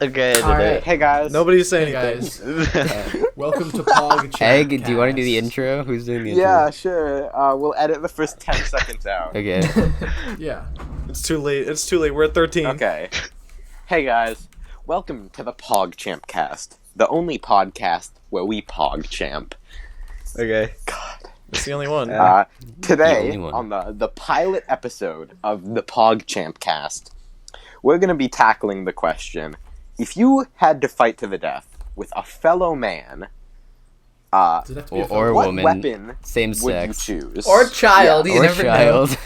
Okay, Alright. Hey guys. Nobody say Hey anything. guys, welcome to PogChamp Egg, do you want to do the Cast. intro? Who's doing the Yeah, intro? sure. We'll edit the first 10 seconds out. Okay. Yeah. It's too late. It's too late. We're at 13. Okay. Hey guys. Welcome to the PogChamp Cast, the only podcast where we PogChamp. Okay. God. It's the only one. Today, only one. on the pilot episode of the PogChamp Cast, we're going to be tackling the question, if you had to fight to the death with a fellow man, Does it have to be a Or film? what woman, weapon same would sex. you choose? Or child, Yeah. you Or never child.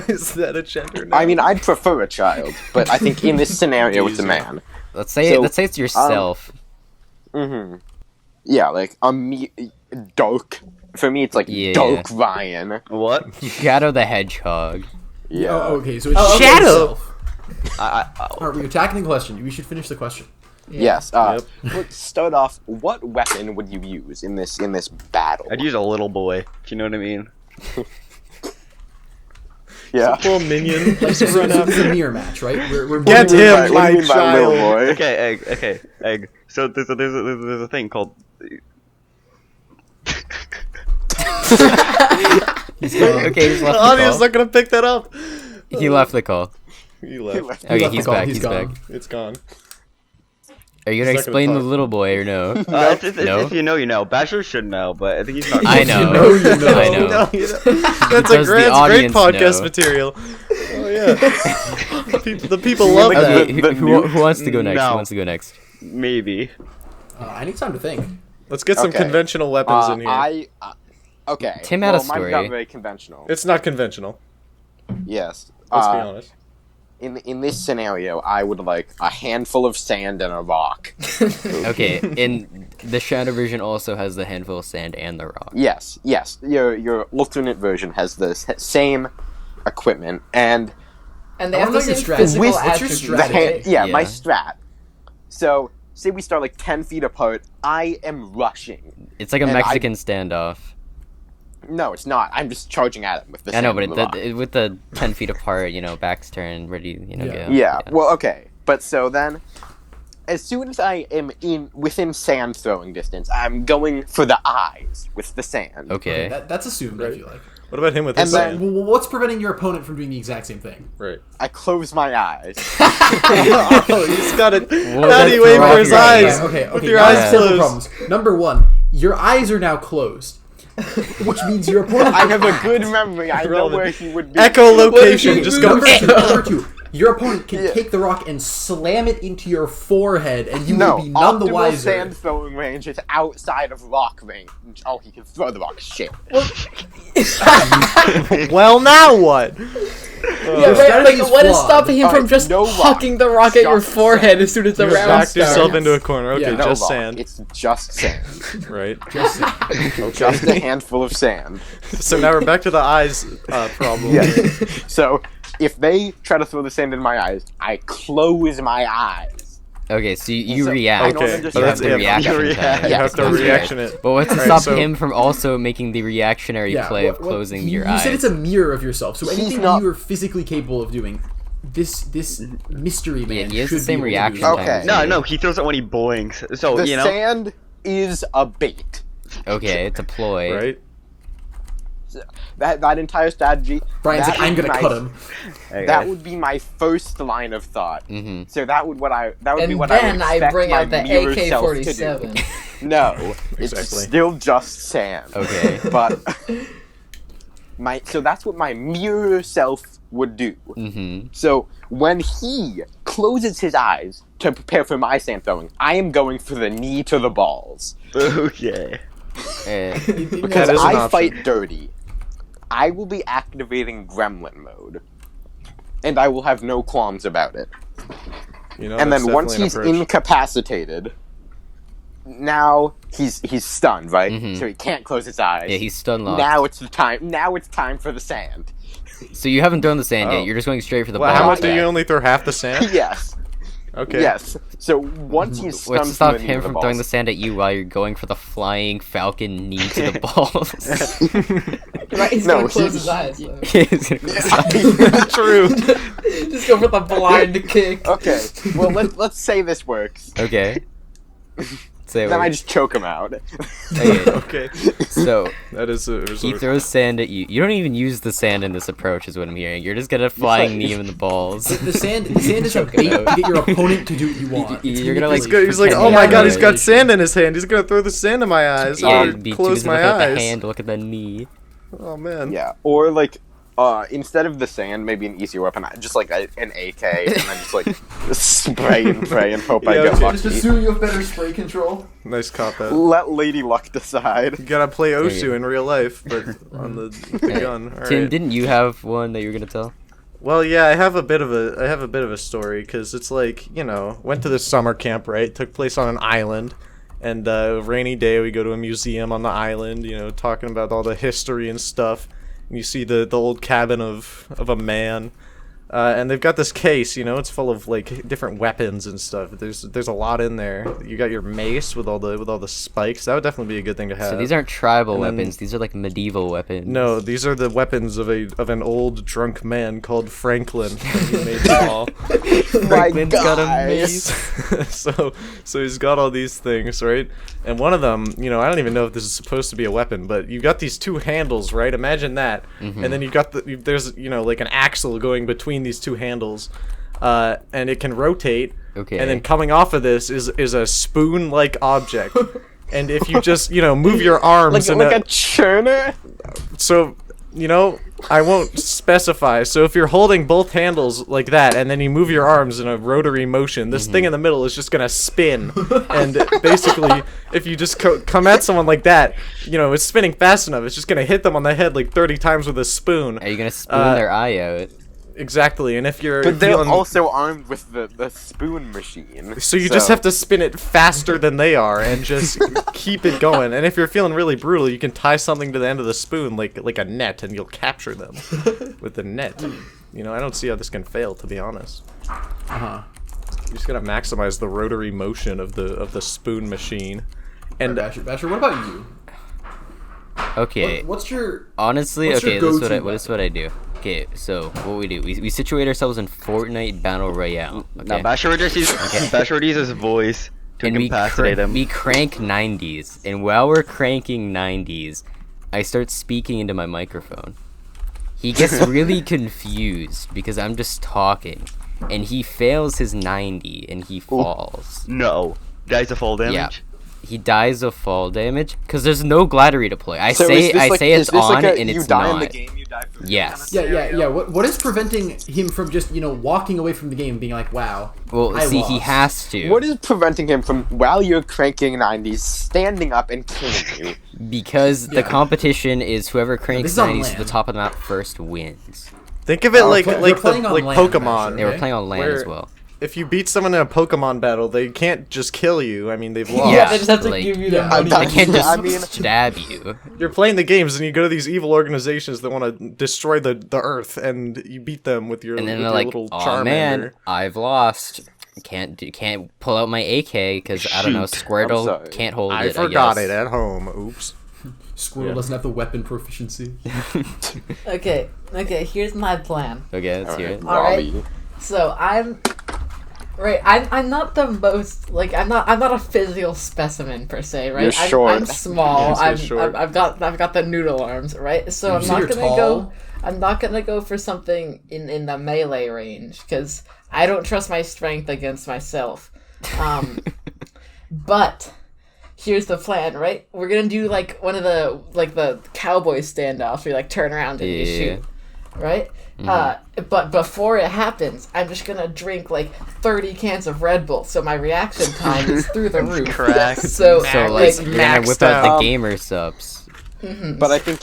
Is that a gender now? I mean, I'd prefer a child, but I think in this scenario it's a man. Let's say So, it's yourself. Mm-hmm. Yeah, like Dark. For me, it's like Yeah. Dark Ryan. What? Shadow the Hedgehog. Yeah. Oh, okay, so it's okay. Shadow! Alright, we're attacking the question. We should finish the question. Yes. Yep. Let's start off. What weapon would you use in this battle? I'd use a little boy, if you know what I mean. Yeah. Little minion. Like, so this is a mirror match, right? We're Get voting- him, What do my you mean by little child. boy? Okay, egg. So there's a thing called. He's gone. Okay, he's The left the audience call. not gonna pick that up. He left the call. He left. Okay, left the he's call, back. he's He's gone. back. It's gone. Are you gonna He's not gonna explain the talk. little boy or no? No? If you know, you know. Bachelor should know, but I think he's not. I know. You know, you know. I know. No, you know. That's Because a the great audience podcast know. material. Oh yeah. The people love Yeah, that. the Who wants to go next? No. Who wants to go next? Maybe. I need time to think. Let's get some Okay. conventional weapons in here. Okay. Tim had a well, mine's story. not very conventional. It's not conventional. Yes. Let's be honest. In this scenario, I would like a handful of sand and a rock. Okay, and the Shadow version also has the handful of sand and the rock. Yes. Your alternate version has the same equipment and And they I have don't the know same your strat. physical With- what's your attributes. strat? the hand, Yeah. my Yeah. strat. So, say we start like 10 feet apart, I am rushing. It's like a And Mexican standoff. No, it's not. I'm just charging at him with the I know, sand but and the rock. with the 10 feet apart, backs turned, ready, Yeah. go. Yeah, well, okay. But so then, as soon as I am within sand throwing distance, I'm going for the eyes with the sand. Okay. That's assumed, I feel like. What about him with And his then- sand? Well, what's preventing your opponent from doing the exact same thing? Right. I close my eyes. Oh, he's got it. Well, How do you that's wait for wrong. his Yeah, eyes? Okay. With your now eyes I have several closed. problems. Number one, your eyes are now closed, which means your opponent. I have a good memory. I know Relevant. where he would be. Echolocation. Just go. Number two, your opponent can Yeah. take the rock and slam it into your forehead, and you No, will be none the optimal wiser. sand throwing range is outside of rock range. Oh, he can throw the rock. Shit. Well, now what? Yeah, Your strategy is what is flawed. stopping him from Alright, just no rock. hucking the rock at your Just forehead as soon as the You round backed starts? yourself into a corner. Okay, Yeah. No just rock. sand. It's just sand. Right. Just Just a handful of sand. So now we're back to the eyes problem. Yeah. So if they try to throw the sand in my eyes, I close my eyes. Okay, so you So, react. I don't Okay, understand. You have that's the it. reaction You time. react. You Yeah, have to that's reaction it. But what's to Alright, stop so- him from also making the reactionary play of closing your you eyes? said it's a mirror of yourself, so He's anything not- you are physically capable of doing, this mystery man he has the should same be able to do reaction it. time. Okay. as No, you. no, he throws it when he blinks. So The you know. sand is a bait. Okay, it's a ploy. Right. That entire strategy. Brian's that like, I'm would gonna be cut my- him. Hey, That guys. would be my first line of thought. Mm-hmm. So that would be what I And would then I expect bring my out the mirror self to do. AK-47. No, it's Exactly. still just sand. Okay. But so that's what my mirror self would do. Mm-hmm. So when he closes his eyes to prepare for my sand throwing, I am going for the knee to the balls. Okay. Because That is an I option. fight dirty, I will be activating gremlin mode. And I will have no qualms about it. You know, And that's then once definitely he's an approach. incapacitated, now he's stunned, right? Mhm. So he can't close his eyes. Yeah, he's stun locked. Now it's the time. Now it's time for the sand. So you haven't thrown the sand Oh. yet. You're just going straight for the Well, ball. how much do Yeah. you only throw half the sand? Yes. Okay. Yes. So once he's stunned What's to stop from the knee him to from the throwing the balls- sand at you while you're going for the flying falcon knee to the balls? Right? He's No, gonna close he- his eyes. So. He's gonna- True. Just go for the blind kick. Okay, well let's say this works. Okay. Say Then I what? just choke him out. Okay. Okay. So That is a he resort. throws sand at you. You don't even use the sand in this approach, is what I'm hearing. You're just gonna flying knee him in the balls. The sand is a Choke bait him to out. get your opponent to do what you want. It's You're gonna, like, manipulation. He's like, pretend oh my you're god, he's got manipulation. sand in his hand. He's gonna throw the sand in my eyes. Yeah, I'm you'd gonna be too close busy my looking at the eyes. hand, look at the knee. Oh man. Yeah, or like, instead of the sand, maybe an easier weapon, just like an AK, and then just like spray and pray and hope I Yeah, get okay. lucky. Just assume you have better spray control. Nice cop out. Let Lady Luck decide. You gotta play you Osu go. in real life, but on the gun. All Tim, right. didn't you have one that you were gonna tell? Well, yeah, I have a bit of a story because it's like, you know, went to this summer camp, right? Took place on an island, and rainy day we go to a museum on the island, you know, talking about all the history and stuff. And you see the old cabin of a man, and they've got this case, you know, it's full of like different weapons and stuff. There's a lot in there. You got your mace with all the spikes. That would definitely be a good thing to have. So these aren't tribal And then- weapons. These are like medieval weapons. No, these are the weapons of an old drunk man called Franklin. He made them all. Franklin's got a guy. mace. so he's got all these things, right? And one of them, you know, I don't even know if this is supposed to be a weapon, but you've got these two handles, right? Imagine that. Mm-hmm. And then you've got there's, you know, like an axle going between these two handles. And it can rotate. Okay. And then coming off of this is a spoon-like object. And if you just, you know, move your arms Like a churner? so, you know, I won't specify. So if you're holding both handles like that, and then you move your arms in a rotary motion, this thing in the middle is just gonna spin. And basically, if you just come at someone like that, you know, it's spinning fast enough, it's just gonna hit them on the head like 30 times with a spoon. Are you gonna spoon their eye out? Exactly. And if you're But they're feeling, also armed with the spoon machine. so you just have to spin it faster than they are and just keep it going. And if you're feeling really brutal, you can tie something to the end of the spoon like a net, and you'll capture them with the net. You know, I don't see how this can fail, to be honest. Uh-huh. You just gotta maximize the rotary motion of the spoon machine. And Basher, what about you? Okay. What's your... Honestly, what's your okay, this is go-to this is what I do. Okay, so what we do, we situate ourselves in Fortnite Battle Royale. Okay? Now, Basher just uses his voice to and incapacitate him. we crank 90s, and while we're cranking 90s, I start speaking into my microphone. He gets really confused because I'm just talking, and he fails his 90 and he falls. No. Dies of fall damage? Yeah. He dies of fall damage because there's no glider deploy. I So say is this like, it's is this on like a, and you it's die not. in the game, you die from Yes. Yeah. What is preventing him from just, you know, walking away from the game and being like, wow, Well, I see, he lost. has to. What is preventing him from, while you're cranking 90s, standing up and killing you? Because the Yeah. competition is whoever This cranks is on 90s to the land. top of the map first wins. think of it like They're like playing on land, Pokemon. They were Okay. playing on land as Where- well. If you beat someone in a Pokemon battle, they can't just kill you. I mean, they've lost. Yeah, they just have to like- give you the Yeah. money. They can't just I mean- stab you. You're playing the games, and you go to these evil organizations that want to destroy the Earth, and you beat them with your, And then with they're your like, little "Oh Charmander." man, I've lost. Can't pull out my AK because I don't know. Shoot. Squirtle sorry. can't hold I it. forgot I it guess. at home. Oops. Squirrel doesn't have the weapon proficiency. Okay, here's my plan. Okay, let's hear it. Alright. Robbie. So I'm not the most like I'm not a physical specimen per se, right? You're short. I'm small. Yes, you're short. I've got the noodle arms, right? So I'm say not you're gonna tall? go. I'm not gonna go for something in the melee range because I don't trust my strength against myself. But here's the plan, right? We're gonna do like one of the cowboy standoffs where you like turn around and you Yeah. shoot, right? But before it happens, I'm just gonna drink like 30 cans of Red Bull, so my reaction time is through the roof. Cracked. So, So like, like, you're gonna whip maxed out out. the gamer subs. But I think...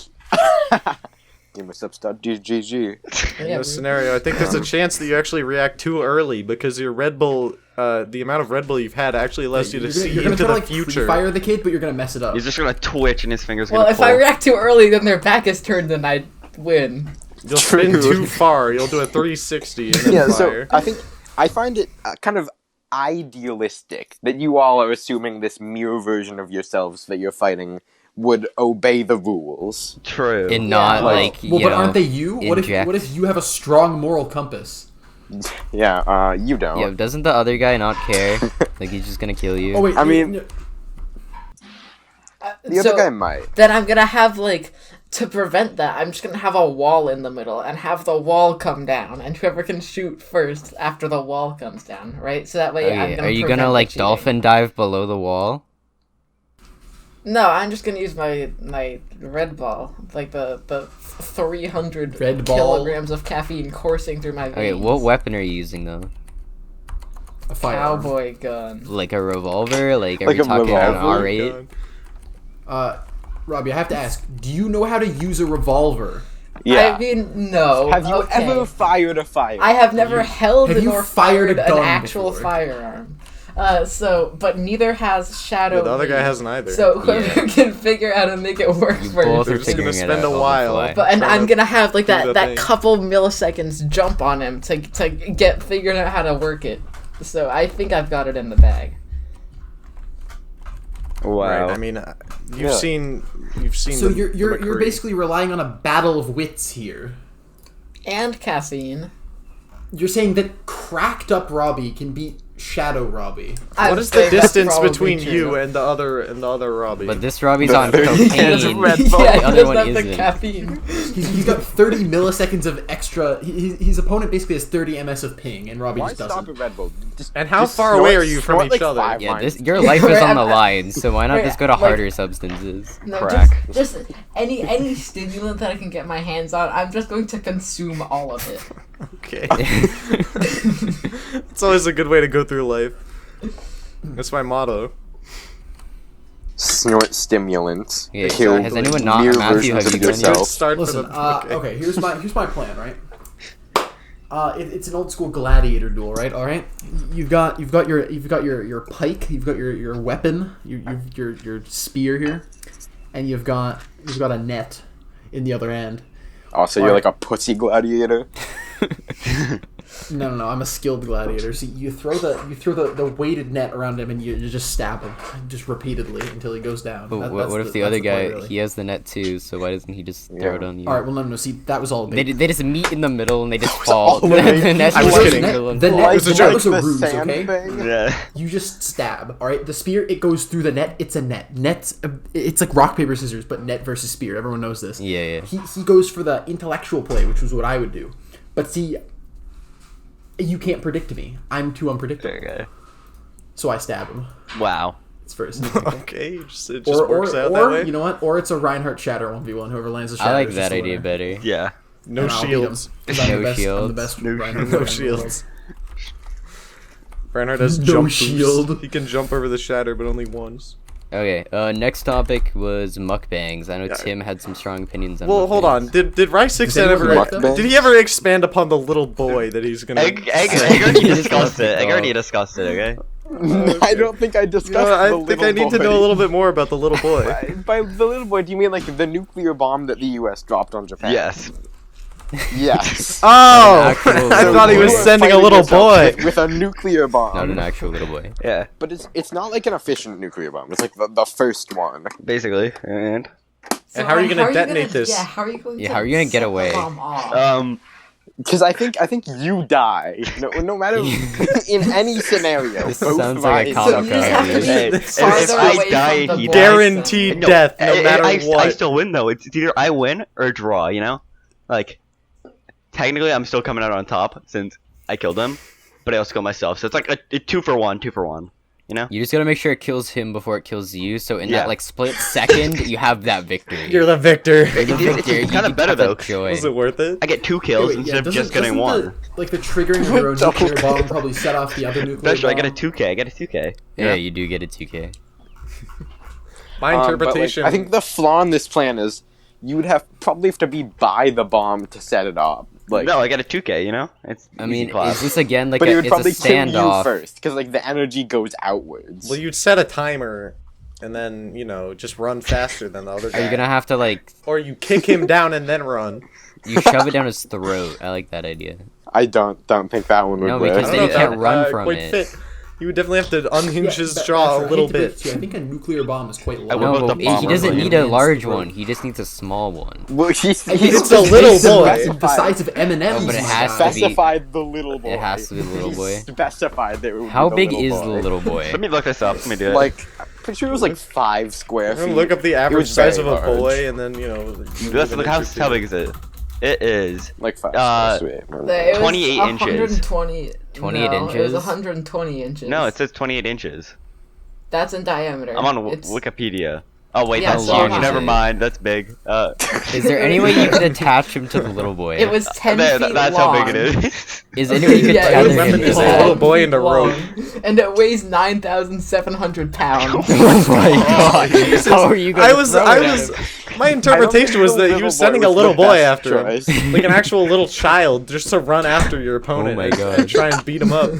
GamerSubs.GG. In yeah, this scenario, I think there's a chance that you actually react too early because your Red Bull, the amount of Red Bull you've had actually allows you to see you're gonna into try the to, like, future. fire the kid, but you're gonna mess it up. He's just gonna twitch and his fingers well, gonna if pull. I react too early, then their back is turned and I win. You'll spin True. too far. You'll do a 360 and then Yeah, fire. so I find it kind of idealistic that you all are assuming this mirror version of yourselves that you're fighting would obey the rules. True. And not Well, like Well, you but know, aren't they you? What inject. if you have a strong moral compass? Yeah, you don't. Yeah, doesn't the other guy not care? Like he's just gonna kill you. Oh wait, I mean- no, The other guy might. Then I'm gonna have like to prevent that. I'm just gonna have a wall in the middle and have the wall come down, and whoever can shoot first after the wall comes down, right? So that way, I'm Okay, gonna are you prevent gonna the like cheating. dolphin dive below the wall? No, I'm just gonna use my red ball, like the 300 Red ball. kilograms of caffeine coursing through my veins. Okay, what weapon are you using though? a firearm. Cowboy gun. Like a revolver? Like are Like we a talking an revolver? R8? Robbie, I have to ask: do you know how to use a revolver? Yeah. I mean, no. Have you okay. ever fired a fire? I have never held have you nor fired a fired gun an actual before? firearm. But neither has Shadow. Yeah, the other Lee. guy hasn't either. So whoever can figure out how to make it work You first. both They're are just gonna figuring it spend out a on the while. fly. But and trying I'm to gonna have like do that the that thing. couple milliseconds jump on him to get figured out how to work it. So I think I've got it in the bag. Wow. Right. I mean, you've Yeah. seen. So the, you're the you're McCree. basically relying on a battle of wits here. And caffeine. You're saying that cracked up Robbie can beat Shadow Robbie. I What would is the say that's distance probably between true. you and the other Robbie? But this Robbie's The on 30 cocaine. cans of Red Bull. Yeah, The he other doesn't one have the isn't. caffeine. He's got 30 milliseconds of extra. His opponent basically has 30 ms of ping, and Robbie Why just stop doesn't. at Red Bull? Just, And how just far snort- away are you from snort, each like, other? 5 Yeah, lines. your life is Wait, on the I'm- line, so why not wait, just go to like- harder substances? No, Crack. just any stimulant that I can get my hands on. I'm just going to consume all of it. Okay. It's always a good way to go through life. That's my motto. Snort stimulants. Yeah, so Kill has anyone not- mere Matthew, have versions you of done Good yourself. start Listen, for the. okay, here's my plan, right? It's an old school gladiator duel, right? All right, you've got your pike, you've got your weapon, your spear here, and you've got a net in the other end. Oh, so you're Alright. like a pussy gladiator? No, I'm a skilled gladiator. So you throw the weighted net around him and you just stab him just repeatedly until he goes down. But That- what that's if the other that's play, guy, really. he has the net too, so why doesn't he just throw it Yeah. on you? All right, well, no. See, that was all. They, Bait. they just meet in the middle and they just fall. all the way- The net's I was just kidding. in the middle of- The net- Like, was a like joke. the ruse, sand okay? thing? Yeah. You just stab. All right, the spear it goes through the net. It's a net. It's like rock paper scissors, but net versus spear. Everyone knows this. Yeah. He goes for the intellectual play, which was what I would do. But see, you can't predict me. I'm too unpredictable. Okay. So I stab him. Wow. It's first. Okay, it just works out that way. You know what? Or it's a Reinhardt Shatter 1v1. Whoever lands the I shatter. like is that just the idea winner. better. Yeah. No And I'll beat him, shields. 'cause I'm No the best, I'm the shields. best No Reinhardt No player in the shields. world. Reinhardt has No jump boost. shield. He can jump over the shatter, but only once. Okay, next topic was mukbangs. I know Yeah. Tim had some strong opinions on Well, hold on. mukbangs. Did Rice Six Does anyone ever? like them? Did he ever expand upon the little boy that he's gonna? Egg already discussed it. Egg already Oh. discussed it, okay? I don't think I discussed No, I the think I little need to boy. know a little bit more about the little boy. By the little boy, do you mean like the nuclear bomb that the U.S. dropped on Japan? Yes. Yes. Oh, actual I little thought he boy. was You are sending a fighting little yourself boy. with a nuclear bomb. Not an actual little boy. Yeah. But it's not like an efficient nuclear bomb. It's like the first one. Basically. And So, how are you gonna detonate this? Yeah, how are you going Yeah, to how are you gonna get set the away? bomb off? Because I think you die. No matter in any scenario. This both sounds like a sides- So comic you just have to book. be Hey, farther if I away die, from the he boy, Guaranteed so- death, no matter I what. still win though. It's either I win or draw. You know, like technically I'm still coming out on top since I killed him, but I also killed myself. So it's like a 2 for 1, 2 for 1. You know? You just gotta make sure it kills him before it kills you. So in Yeah. that like split second, you have that victory. You're the victor. You're the It's victor. kinda You get better, that though. Joy. Was it worth it? I get 2 kills Wait, instead yeah, of just getting doesn't 1. the triggering of your own nuclear bomb probably set off the other nuclear Especially, I bomb? get a 2K. I get a 2K. Yeah, you do get a 2K. My but, like, interpretation. I think the flaw in this plan is you would probably have to be by the bomb to set it off. Like, No, I get a 2K. You know? It's I easy mean, class. is this again like but it would it's a probably kill you standoff? first because like the energy goes outwards. Well, you'd set a timer, and then just run faster than the other guy. Are you gonna have to like Or you kick him down and then run. you shove it down his throat? I like that idea. I don't think that one would No, work. because I then don't you know if can't that, run from quite it. fit. He would definitely have to unhinge his but jaw Asher, a I little hate to break bit. it to you, I think a nuclear bomb is quite I large. will No, build but a he bomber doesn't plane. need a large one. He just needs a small one. Well, It's a little boy. The size of M&M's. Oh, but it my has guy. to be- Specified the little boy. It has to be the little He boy. Specified that it would How be big the is little the boy. little boy? Let me look this up. Let me do it. Like, I'm pretty sure it was like 5 square I'm feet. gonna look up the average was size of very a large. boy, and then Let's look how big is it? It is Like 5 Uh, square feet. It was 28 inches. 120. 28 no, It inches? was 120 inches. no, it says 28 inches. That's in diameter. I'm on It's- Wikipedia. Oh wait, Yeah, that's so huge. high. Never mind. That's big. Is there any way you could attach him to the little boy? It was 10 there, feet that's long. how big it is. Is there any way you could Yeah, tether it was him to this that? little boy into long, rope. and it weighs 9,700 pounds. Oh my god! How are you gonna throw it at him? My interpretation was that he was sending a little boy after him. choice. Like an actual little child, just to run after your opponent. Oh my and God. try and beat him up.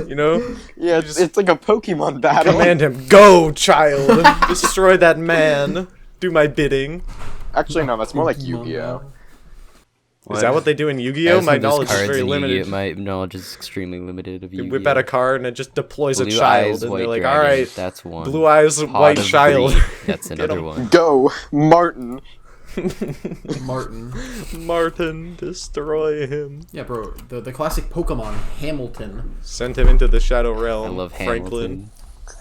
You know? Yeah, it's like a Pokemon battle. Command him, go, child! Destroy that man. Do my bidding. Actually, no, that's more like Yu-Gi-Oh. Is that what they do in I Yu-Gi-Oh? just My know there's knowledge is cards very in limited. Yu-Gi-Oh! My knowledge is extremely limited of You Yu-Gi-Oh! whip out a card and it just deploys a Blue child, eyes, and white they're like, dragon, alright, that's one. blue eyes, Pot white of child. greed, that's Get another 'em. one. Go, Martin. Martin. Martin, destroy him. Yeah, bro. The classic Pokemon, Hamilton. Send him into the Shadow Realm. I love Franklin. Hamilton.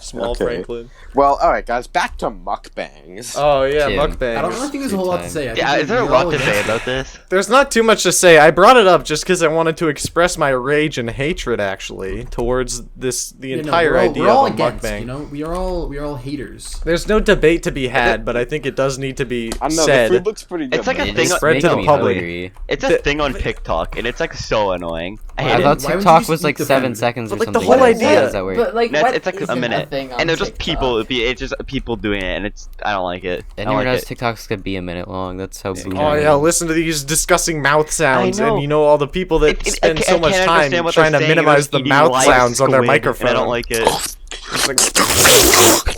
Small Okay. Franklin. Well, alright, guys, back to mukbangs. Oh, yeah, Tim. mukbangs. I don't really think there's a whole lot to say. I think Yeah, is there a we're lot all to say against it. about this? There's not too much to say. I brought it up just because I wanted to express my rage and hatred, actually, towards the Yeah, no, entire idea we're all of a against, mukbang. you know, we are all haters. There's no debate to be had, but I think it does need to be I don't know, said. the food looks pretty good. It's like a It thing is on- Spread to making the me public. hungry. It's a thing on TikTok, and it's like so annoying. I I hate thought it. Why would you TikTok just was eat like the 7 food? seconds or But, like, something. the whole like that. idea- How does that work? But like, No, what it's like a isn't minute, thing on and there's just TikTok? people. It's just people doing it, and it's I don't like it. I I don't never like noticed it. TikToks could be a minute long. That's how boomer. Oh yeah, listen to these disgusting mouth sounds, know. and you know all the people that I spend can't- so I much can't time understand what they're trying to saying. They're minimize just the eating mouth live sounds on their squid, microphone. and I don't like it. It's like,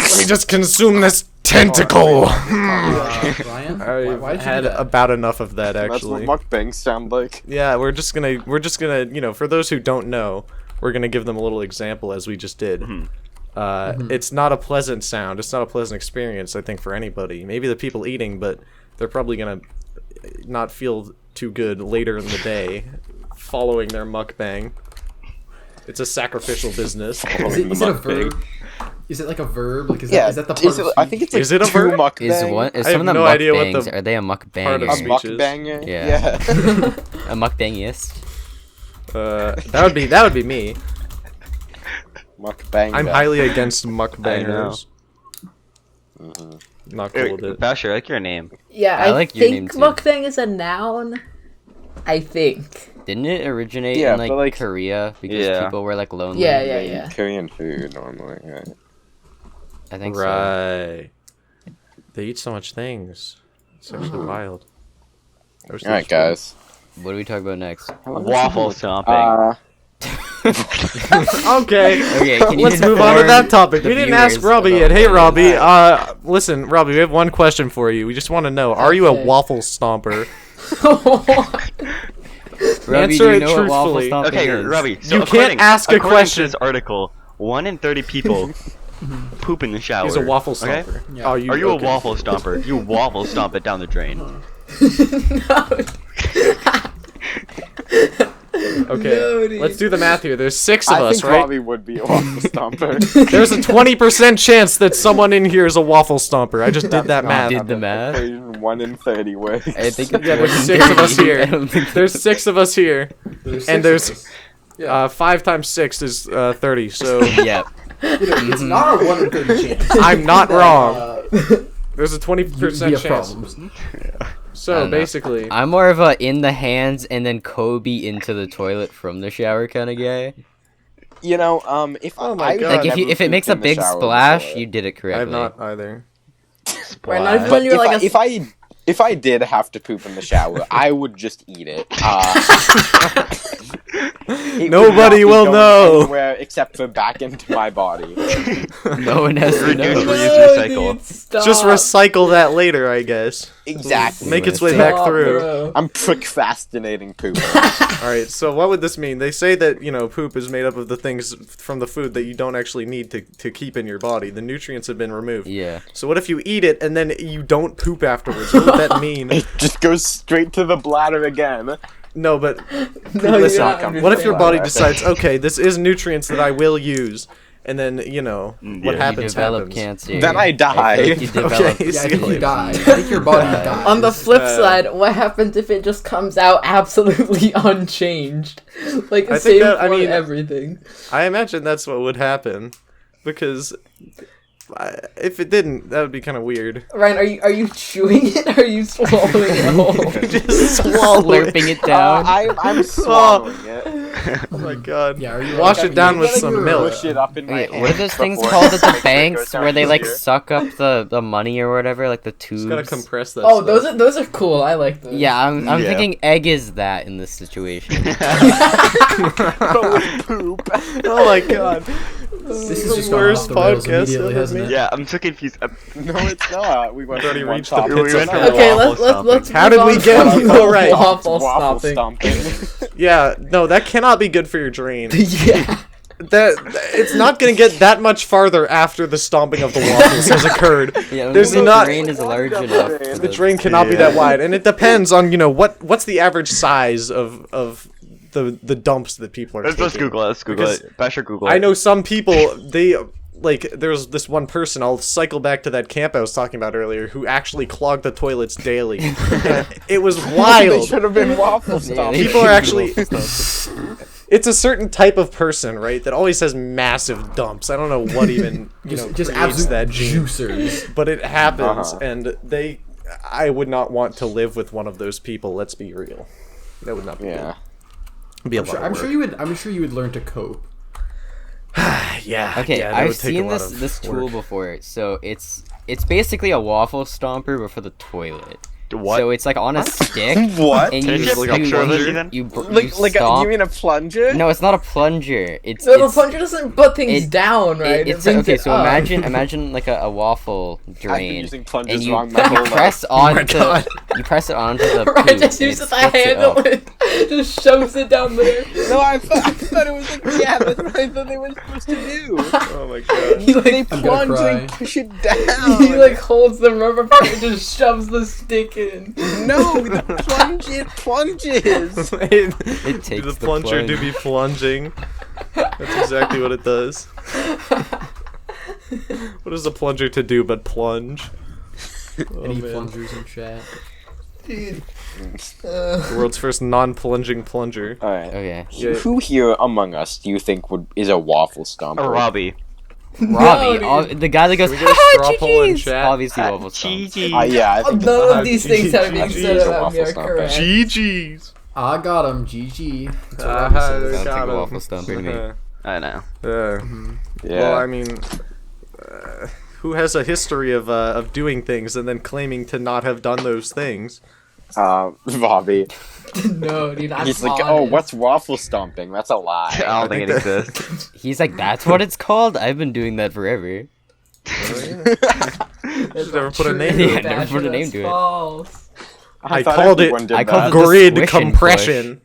let me just consume this tentacle. Ryan, I why'd you had do that? about enough of that That's actually. what mukbangs sound like. Yeah, we're just gonna, you know, for those who don't know, we're gonna give them a little example as we just did. It's not a pleasant sound. It's not a pleasant experience, I think, for anybody. Maybe the people eating, but they're probably gonna not feel too good later in the day following their mukbang. It's a sacrificial business. Is it a verb? Is it like a verb? Like is Yeah, that the part of I think it's like Is it a 2 verb? mukbangs. Is one? Is I some of have them no idea what mukbangs? the Are they a part of mukbanger? A speech is. mukbanger? Yeah. A mukbang, yes. That would be me. Mukbang. I'm highly against mukbangers. Mhm. Not cool with it. Basher, I like your name. Yeah, I I, like your name, think too. mukbang is a noun. I think. Didn't it originate Yeah, in but, like- Korea because Yeah. people were like lonely? Yeah. Korean food normally, right? I think so. Right. They eat so much things. It's actually wild. Alright, guys. What do we talk about next? Waffle stomping. Okay. Okay, can you Let's move on to inform that topic. the We didn't ask viewers Robbie about yet. Hey, what it Robbie. is? Listen, Robbie, we have one question for you. We just want to know: Are you a Okay. waffle stomper? Robbie, Answer do you it know what waffle truthfully. stomping Okay, is? Robbie. So You can't according- ask a according question. To this article, 1 in 30 people poop in the shower. He's a waffle Okay? stomper. Yeah. Oh, Are you okay. a waffle stomper? You waffle stomp it down the drain. Okay, No, dude. let's do the math here. There's 6 of I us, think right? Robbie would be a waffle stomper. There's a 20% chance that someone in here is a waffle stomper. I just did that math. did the math. 1 in 30 works. I think it's Yeah, there's more than 6 of us 30. here. I don't think There's 6 of us here, There's and six there's of us. Yeah. 5 times 6 is 30. So Yep. It's not a 1 in 30 chance. I'm not That, wrong. uh, There's a 20% you have chance. problems. I So don't know. basically, I'm more of a in the hands and then Kobe into the toilet from the shower kind of guy. You know, if Oh my I've God. Like if never it pooped makes a in the big shower splash, before. you did it I correctly. have not either. Right, not even But when you're like if I did have to poop in the shower, I would just eat it. It Nobody would not will be going know. anywhere except for back into my body. No one has to know. Reduce, No, reuse, recycle. dude, stop. Just recycle that later, I guess. Exactly. Make its way Stop, back through. Bro. I'm procrastinating poop. Alright, so what would this mean? They say that, poop is made up of the things from the food that you don't actually need to keep in your body. The nutrients have been removed. Yeah. So what if you eat it and then you don't poop afterwards? What would that mean? It just goes straight to the bladder again. No, but No, listen, you're not what if your body understanding. decides, okay, this is nutrients that I will use, and then, what Yeah. You happens develop happens. cancer. Then I die. I think you develop. Okay, Yeah, I think you Silly. die. I think your body dies. On the flip Uh, side, what happens if it just comes out absolutely unchanged? Like, I think same that- I for mean- everything. I imagine that's what would happen, because if it didn't, that would be kind of weird. Ryan, are you chewing it or are you swallowing it whole? Just swallow it. Slurping it down. I'm swallowing it. Oh my god. Yeah, are you Wash like, it down you with gotta some go- milk. Push it up in my Wait, hand what are those things before called it at the goes banks down where they like here. suck up the money or whatever, like the tubes? Just gotta compress that Oh, stuff. those are cool. I like those. Yeah, I'm Yeah. thinking egg is that in this situation. But with poop. Oh my god. This is The just gone worst off the rails podcast immediately, ever hasn't made. it? Yeah, I'm so confused. No, it's not. We went already from one reached the topic pits to of another. Okay, Waffle let's How move did we on get from all right? waffle Waffle stomping. stomping. Yeah, no, that cannot be good for your drain. Yeah. That it's not gonna get that much farther after the stomping of the waffles has occurred. Yeah, There's the not- drain is large enough. for The drain cannot be that wide, and it depends on what's the average size of the dumps that people are Let's taking. Google it. Let's Google Because it. Basher Google it. I know some people, they like there's this one person, I'll cycle back to that camp I was talking about earlier, who actually clogged the toilets daily. And it was They wild. should have been waffle Yeah, stomping. People are actually it's a certain type of person, right, that always has massive dumps. I don't know what even Just creates absolute that gene, juicers. but it happens, Uh-huh. and I would not want to live with one of those people. Let's be real. That would not be Yeah. good. Be a lot I'm of sure work. I'm sure you would learn to cope. Yeah. Okay, yeah, that I've would take a seen lot this of tool work. before. So it's basically a waffle stomper, but for the toilet. What? So it's like on a stick, What? and Can I you just like look a up picture of this, plunger? Ethan? Like, stomp. you mean a plunger? No, it's not a plunger. It's No, the it's, plunger doesn't put things down, right? it's brings okay. it So up. imagine like a waffle I've been drain, using plungers and you, wrong my whole life. press my onto God. you press it onto the Right, poop, just and uses it the splits it handle up. and just shoves it down there. No, I thought it was like, yeah, that's what I thought they were supposed to do. Oh my god. He They like plunge cry. and push it down. he like holds the rubber part and just shoves the stick in. No, the plunge it plunges. It takes the the plunger plunge. to be plunging. That's exactly what it does. What is the plunger to do but plunge? Oh, Any man. plungers in chat? Dude. The world's first non-plunging plunger. All right. Okay, Yeah. Who here among us do you think is a waffle stomper? Or Robbie. Robbie, dude. the guy that goes, Can we get a straw poll in GG's. chat? Obviously, waffle stomp. GG. Yeah, I think None of these things that are being GG said is a about me waffle are stomper. correct. GG's. I got him. GG. That's what Ah, Robbie says. Sounds like got a him. waffle stomper to me. I know. yeah. Well, I mean, who has a history of doing things and then claiming to not have done those things? Bobby. No, dude, I'm He's like, honest. oh, what's waffle stomping? That's a I lie. don't think it that- exists. He's like, that's what it's called. I've been doing that forever. That's never not put a true, name to it. Basher, Never put a name that's to it. false. I thought called it- everyone did I called that. it the Grid squish and compression.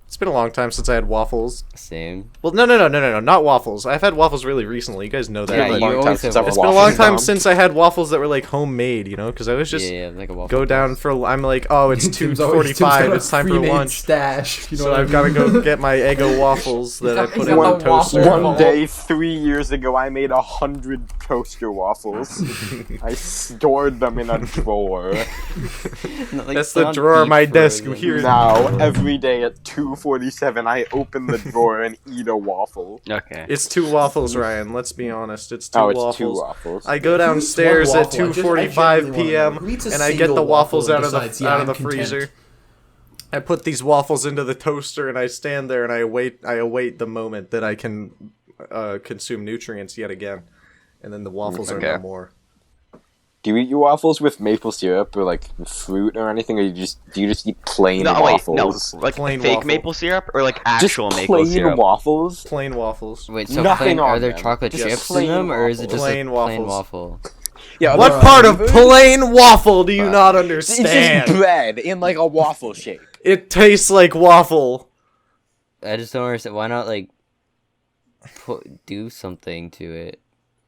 It's been a long time since I had waffles. Same. Well, no, not waffles. I've had waffles really recently. You guys know that. Yeah, but you long always time have since I've it's waffles. been a long time Waffle since I had waffles that were like homemade, because I was just Yeah, like a waffle. go down for. I'm like, oh, it's Tim's always- Tim's got 2:45. a It's time for pre-made lunch. Stash. You know So what I I've got to mean? go get my Eggo waffles that I He's put got in the the waffle toaster. ball. One day, 3 years ago, I made 100 toaster waffles. I stored them in a drawer. Not like That's the on drawer of deep my desk. frozen. Here. Now, every day at 2:47, I open the drawer and eat a waffle. Okay. It's 2 waffles, Ryan. Let's be honest. It's 2 Oh, it's waffles. 2 waffles. I go downstairs One at waffle? I 2:45 genuinely wanna p.m. know. Who eats a and I get the single waffles waffle out of the besides, yeah, I'm content. freezer. I put these waffles into the toaster and I stand there and I await the moment that I can consume nutrients yet again, and then the waffles are Okay. no more. Do you eat your waffles with maple syrup or like fruit or anything, or do you just eat plain No, wait, no, waffles? like Plain fake waffle. maple syrup or like Just actual maple plain syrup. waffles. Plain waffles. Wait, so Nothing are on there them. chocolate Just chips in plain them, or is it just Plain a plain waffles. waffle? Yeah. What they're part of flavored. plain waffle do you not It's just understand? bread in like a waffle shape. It tastes like waffle. I just don't understand. Why not like do something to it?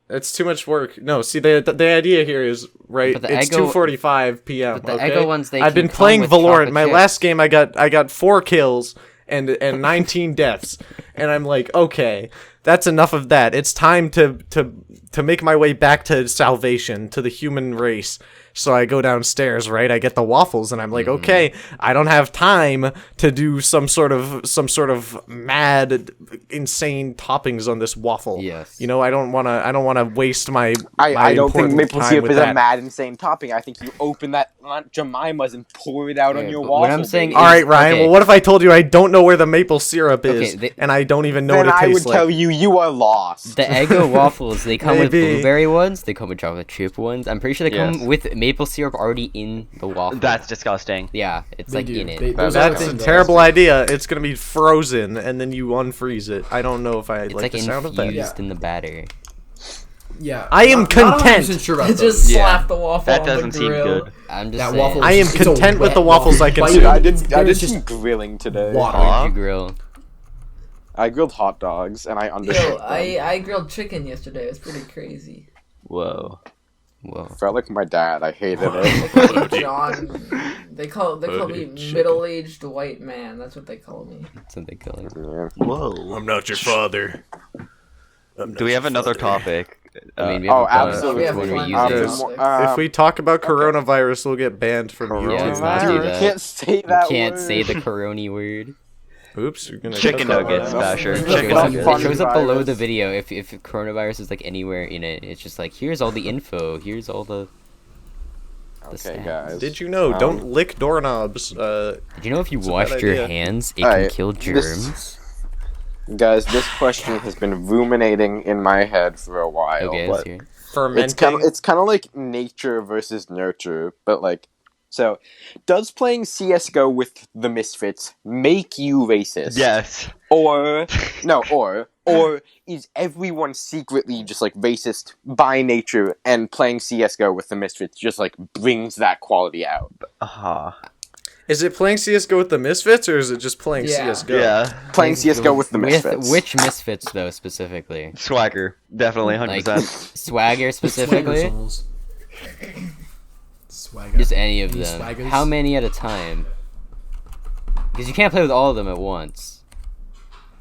It's too much work. No, see, the idea here is, right, But the it's Eggo- 2:45 p.m., but the okay? Eggo ones, they I've can been come playing with Valorant. chocolate My chips. last game, I got 4 kills and 19 deaths. And I'm like, okay, that's enough of that. It's time to make my way back to salvation, to the human race. So I go downstairs, right? I get the waffles, and I'm like, okay, I don't have time to do some sort of mad, insane toppings on this waffle. Yes. You know, I don't wanna waste my. I don't think important maple time syrup with is that. a mad insane topping. I think you open that Aunt Jemima's and pour it out on Yeah, your but waffle. what I'm saying baby. All right, Ryan. Okay. Well, what if I told you I don't know where the maple syrup is, Okay, and I don't even know then what it I would tastes like? tell you are lost. The Eggo waffles, they come with Maybe. blueberry ones, they come with chocolate chip ones. I'm pretty sure they Yes. come with maple syrup already in the waffle. That's disgusting. Yeah, it's They like do. in it. Those are That's the a things. terrible idea. It's gonna be frozen, and then you unfreeze it. I don't know if I It's like like the sound of that. infused in the batter. Yeah. I am Not content. 100% sure about Just those. Yeah. slap the waffle That on doesn't the seem grill. good. I'm just That saying. waffle. I am It's a content with wet the waffles I waffle. can Bite see. it, I it's- did it's some just grilling today. water. What did you grill? I grilled hot dogs and I understood Yo, them. I grilled chicken yesterday. It was pretty crazy. Whoa. Whoa. Felt like my dad. I hated They it. call me John. They call me chicken. middle-aged white man. That's what they call me. That's what they call it. Yeah. Whoa. I'm not your father. Do we have another topic? I mean, we Oh, haven't thought absolutely. of which one we're Yeah, using. If we talk about coronavirus, we'll get banned from Yeah, let's YouTube. not do Coronavirus. that. Can't say You that can't word. say the corona word. Oops, you're gonna Chicken cut that nuggets, one out. Basher. It It Chicken shows, up, nuggets. it shows up below Virus. the video if coronavirus is like anywhere in it. It's just like, here's all the info. Here's all the Okay, stats. guys. Did you know? Don't lick doorknobs. Did you know if you It's a washed bad your idea. hands, it Alright, can kill this- germs? Guys, this question has been ruminating in my head for a while. Okay, but let's hear it. Fermenting. it's kind of like nature versus nurture, but like, so does playing CS:GO with the Misfits make you racist? Yes. Or no, or is everyone secretly just like racist by nature, and playing CS:GO with the Misfits just like brings that quality out? Is it playing CS:GO with the Misfits, or is it just playing Yeah. CS:GO? Yeah. Playing CS:GO with the Misfits. Which Misfits, though, specifically? Swagger. Definitely 100%. Like, Swagger specifically? Swagger. Just any of Any them. swaggers? How many at a time? Because you can't play with all of them at once.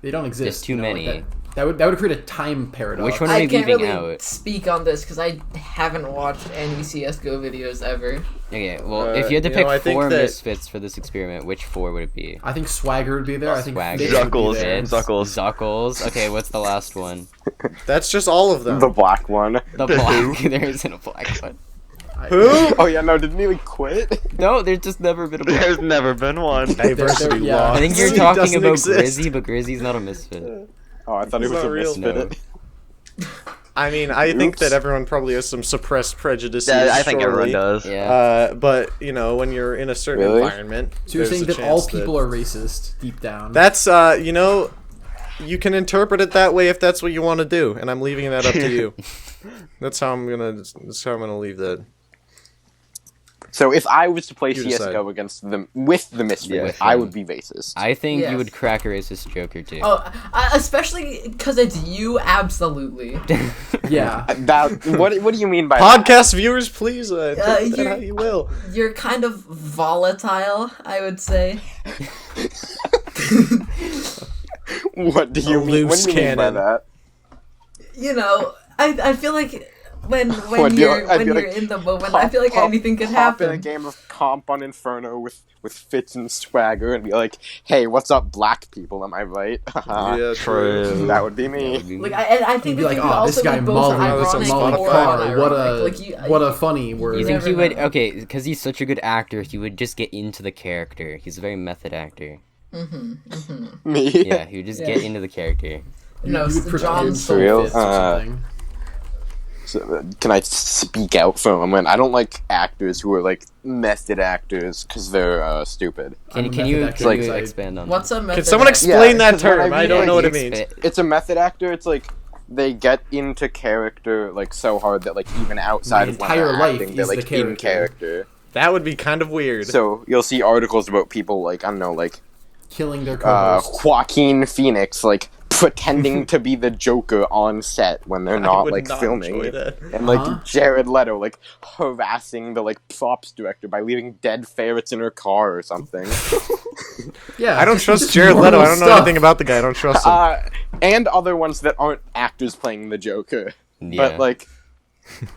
They don't exist. There's too you know, like many. that would create a time paradox. Which one are I we can't leaving really out? speak on this because I haven't watched any CS:GO videos ever. Okay, well, if you had to you pick know, I think 4 that- Misfits for this experiment, which 4 would it be? I think Swagger would be there. I think Swagger. Fitz would be Zuckles. there. Zuckles. Zuckles. Okay, what's the last one? That's just all of them. The black one. The black. There isn't a black one. Who? Oh yeah, no, didn't he like quit? No, there's just never been a black. There's never been one. Diversity yeah. law. I think you're It talking doesn't about exist. Grizzy, but Grizzy's not a misfit. Oh, I thought he It's was not a real. misfit. No. I mean, I think Oops. that everyone probably has some suppressed prejudices. Yeah, I think surely. everyone does. Yeah. But you know, when you're in a certain Really? environment, So you're there's saying a that all chance people are racist deep down? That's you know, you can interpret it that way if that's what you want to do, and I'm leaving that up to you. That's how I'm gonna leave that. So if I was to play You decide. CS:GO against them with the Misfits, With I them. would be racist. I think Yes. you would crack a racist joke or two. Oh, especially because it's you, absolutely. yeah. That what do you mean by that? Podcast viewers, please interpret that you're- how you will. You're kind of volatile, I would say. What do you A mean? What loose do you mean by cannon. that? You know, I feel like when What, you're I'd be you're like, in the moment, I feel like anything could hop in a happen. game of comp on Inferno with Fitz and Swagger and be like, "Hey, what's up, black people? Am I right?" Yeah, True. That would be me. Like I think You'd be the like, thing would oh, this also guy be both Mullen, that's ironic on Mullen or Spotify. car. What unironic. a what a funny word. You think never he would? know. Okay, because he's such a good actor, he would just get into the character. He's a very method actor. Me? Yeah, he would just Yeah. get into the character. No, you would John pretend For real? Fitz or something. So, can I speak out for a moment? I don't like actors who are like method actors because they're stupid. Can I'm a you method actor. expand on What's a method? Can someone act? explain that 'cause when term? I read, don't like, know what it the means. It's a method actor. It's like they get into character like so hard that like even outside My of when entire they're life acting, they're is the like in character. character. That would be kind of weird. So you'll see articles about people like I don't know, like Killing their co-hosts. Joaquin Phoenix like pretending to be the Joker on set when they're I not would like not filming, enjoy that. and like Huh? Jared Leto like harassing the like props director by leaving dead ferrets in her car or something. Yeah, I don't just- trust just Jared Leto. I normal don't know stuff. anything about the guy. I don't trust him. And other ones that aren't actors playing the Joker, Yeah. but like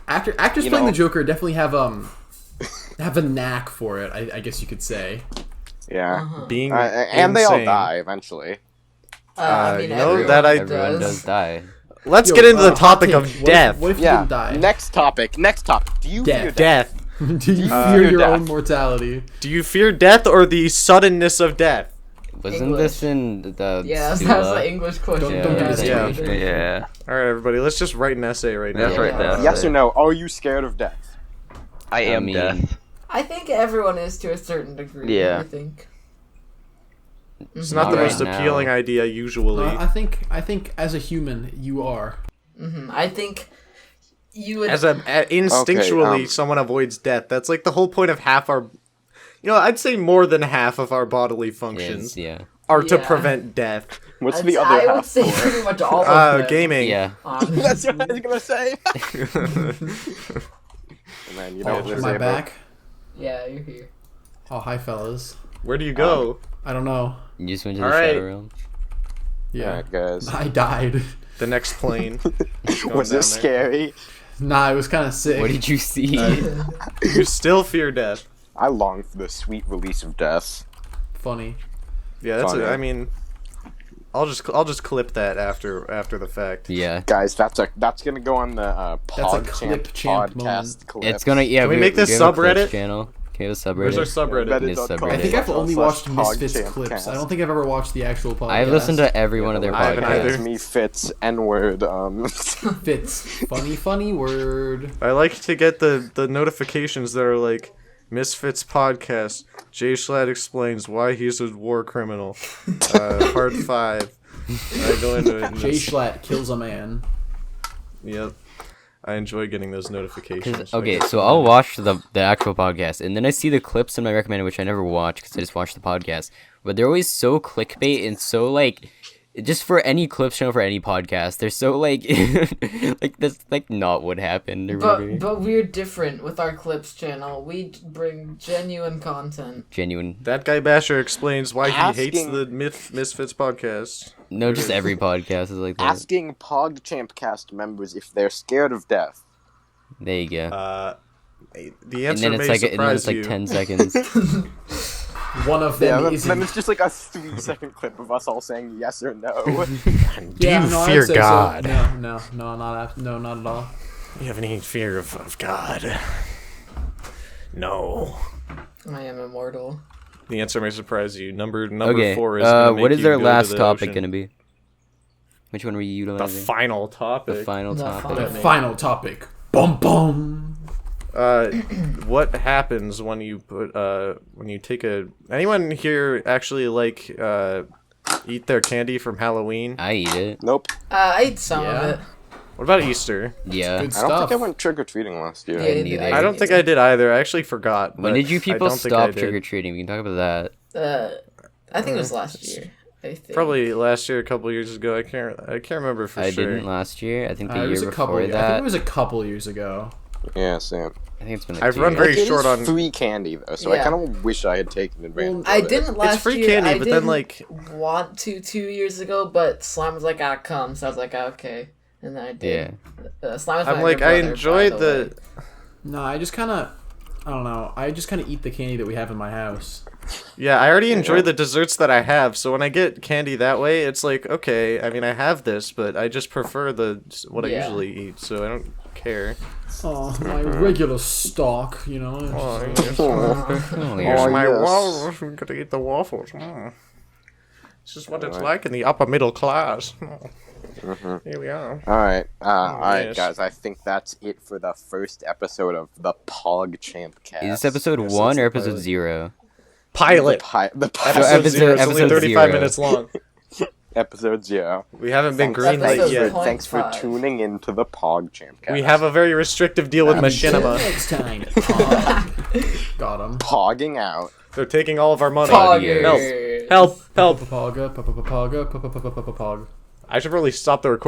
Actors you playing know. the Joker definitely have a knack for it. I guess you could say. yeah, Being and they all insane. die eventually. I mean, you know, everyone that I- Everyone does die. Let's Yo, get into the hot topic take. of death. What if you Yeah. didn't die? Next topic. Do you fear Death. death? Death. Do you fear fear your death? own mortality? Do you fear death or the suddenness of death? Wasn't English. this in the Yeah, that was Stula? the English question. Don't do Yeah, this. yeah. to me. Yeah. All right, everybody, let's just write an essay right now. That's right there. Yes or no? Are you scared of death? I am mean, death. I think everyone is to a certain degree. Yeah. I think. It's not Not the right most now. appealing idea usually. I think as a human you are. I think you would. Instinctually, Okay, someone avoids death. That's like the whole point of half our. I'd say more than half of our bodily functions Yeah. are to Yeah. prevent death. What's I'd the say- other I would half say for? pretty much all of them. Gaming. Yeah. That's what I was gonna say. Man, you Oh, don't am I back? Yeah, you're here. Oh, hi fellas. Where do you go? I don't know. You just went to the All right. shadow realm. Yeah, Alright, guys. I died. The next plane. Was down there. it scary? Nah, it was kind of sick. What did you see? You still fear death. I long for the sweet release of death. Funny. Yeah, that's. Funny. I mean, I'll just clip that after the fact. Yeah. Guys, that's gonna go on the That's a PogChamp clip champ podcast clip. It's gonna. Yeah. Can we make this have a Twitch subreddit? channel? Can we have a subreddit? Where's our subreddit? It is subreddit. I think I've only watched Misfits PogChamp clips. Cast. I don't think I've ever watched the actual podcast. I've listened to every one of their I haven't either. podcasts. Me fits N-word. Fits. Funny word. I like to get the notifications that are like Misfits podcast. Jay Schlatt explains why he's a war criminal. Part 5. I go into it. And Jay it's- Schlatt kills a man. Yep. I enjoy getting those notifications. Okay, so I'll watch the actual podcast, and then I see the clips in my recommended, which I never watch because I just watch the podcast. But they're always so clickbait and so like, just for any clip channel for any podcast, they're so like, like that's like not what happened or whatever. But we're different with our clips channel. We bring genuine content. Genuine. That guy Basher explains why he hates Asking- the Misfits podcast. No, just every podcast is like that. Asking PogChamp Cast members if they're scared of death. There you go. The And answer then it's may like surprise you. 10 seconds. One of Yeah, them then isn't. it's just like a 3-second clip of us all saying yes or no. Do you no, I'd fear say so. God? No, not at all. You have any fear of God? No. I am immortal. The answer may surprise you. Number Okay. 4 is gonna make What is you our go to last the topic ocean. gonna be? Which one were you The utilizing? final topic. The final The topic. final- Final topic. Bum bum. What happens when you put when you take a anyone here actually like eat their candy from Halloween? I eat it. Nope. I ate some Yeah. of it. What about Easter? Yeah. Good I don't stuff. think I went trick-or-treating last year. Yeah, neither. I don't think I did either. I actually forgot. When but did you I people don't think I stop did. trick or treating? We can talk about that. I think it was last year. I think. Probably last year, a couple years ago. I can't remember for I sure. didn't last year. I think the It was year a couple. before I think that. it was a couple years ago. Yeah, Sam. I think it's been like I've 2 run years. very It is short on- free candy though, so Yeah. I kind of wish I had taken advantage. I of it. didn't last free year. candy, I but then, didn't like- want to 2 years ago, but Slime was like, come. So I was like, okay. And then I did. Slime was my I'm like, younger I brother, enjoyed by the. way. No, I just kind of, I don't know. I just kind of eat the candy that we have in my house. Yeah, I already enjoy the desserts that I have, so when I get candy that way, it's like, okay, I mean, I have this, but I just prefer what I Yeah. usually eat, so I don't care. Oh, my regular stock, you know. it's Oh, just- Oh, Here's Oh, my yes. waffles. I'm gonna eat the waffles. Mm. This is what it's like in the upper middle class. Here we are. Alright, alright, yes. guys, I think that's it for the first episode of the PogChamp Cast. Is this episode Yes, 1 it's or the episode pilot. 0? Pilot. The Episode 0. It's only episode 35 0. minutes long. episode 0. We haven't been Thanks, greenlit Episode yet. point thanks for 5. tuning in to the PogChamp Cast. We have a very restrictive deal with Until Machinima. next time. Pog. Got him. Pogging out. They're taking all of our money. Poggers. Help! Help! Pog. I should probably stop the recording.